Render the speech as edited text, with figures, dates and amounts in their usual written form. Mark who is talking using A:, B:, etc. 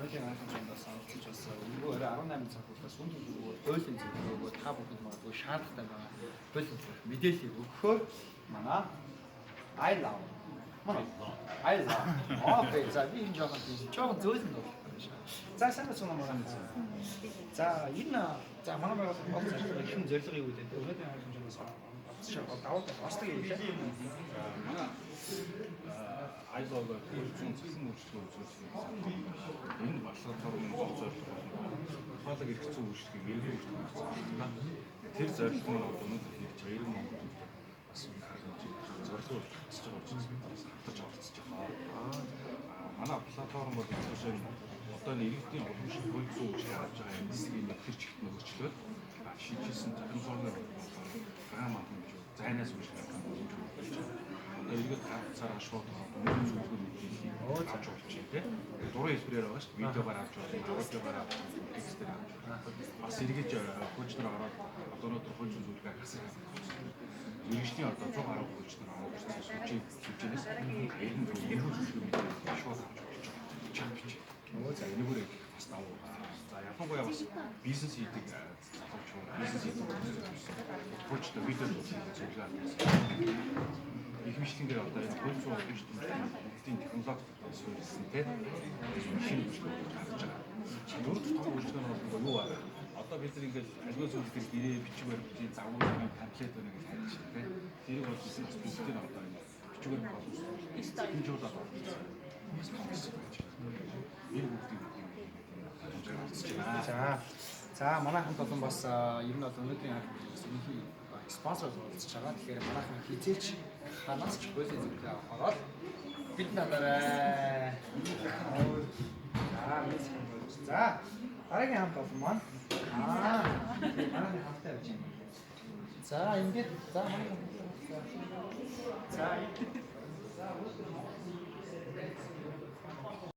A: өнөөдрийн хангалттай саналж болсон. Өнгөө 18 цаг хүртэл сүнэн зүгээр хуулийн зөвлөгөөгөө та бүхэнд магадгүй шаардлагатай байгаа хуулийн зөвлөх мэдээллийг өгөхөөр манай I love. I love. Окей, за би энэ жоохон зөөлөн болох юм шиг. За сайн байна уу манай. За энэ за манай байгууллага бол их зөвлөгөө юу гэдэг. Өнөөдрийн хангалттай даваад басдаг юм лээ.
B: Манай айлог хэрэгцээ цэцэн үйлчлэгээ үзүүлсэн. Энэ баталгаатаар өмнө зорилго хаалга хэрэгцээ үйлчлэгийг эргэн үйлчлэх. Тэр зорилго нь өнөөдөр хийж байгаа 90 Монгол бас зорилго хийж байгаа учраас хатаж оролцож байгаа. Манай платформ бол зөвшөөрөл одоо иргэдийн уламжлалт хөлцөө үйлчлэг авч байгаа юм хэсгийг тэр чигт нөхөчлөөд шийдсэн захирамжуулгын програм авах зайнаас үйлчлэх эргээд цаар ашгүй мөнгө зөвлөгөө мэдээллийг авч болж байна тийм. Дурын хэлбэрээр байгаа шүү дээ. Видеогоор авч болно, аудиогоор авч болно, текстээр авч болно. Бас эргэж хөлчнөр ороод одоо өнөөдөр хөлж зөвлөгөө гасан. Иргэжний одоо 100 гаруй хөлчнөр аваад сүлжээнээс эргэн зөвлөгөө мэдээлэл шууд авч болж байгаа. Чампич. За энэгээр бас давуу. За ялангуяа бас бизнес хийдэг залууч бизнес хийдэг хөлчтэй видео зөвлөгөө авсан. Их мэтлэнгээр одоо энэ хөл зүүн хөлчтөмжийн технологи суурилсан тийм шинэ үйлчлэг гарч байгаа. Дөрөв том үйлчлэг нь бол юу вэ? Одоо бид нар ингээд аливаа зүйлсээр гэрээ бичгээр бичиж загварыг таблет өнөг гэж хайж байна тийм. Тэрийг бол бизнес бүгдээр одоо энэ бичгээр боломжтой хэмжүүлээд байна. Энэ бүгдийг
A: За манай хамт олон бас ер нь бол өнөөдрийн хангалттай спонсор болж байгаа. Тэгэхээр манайхан хизээч ханаас ч хуулийн зөвлөгөө авахаар бид надараа. За дараагийн хамт олон маань манайхан хамттай байж байна. За ингээд за манай за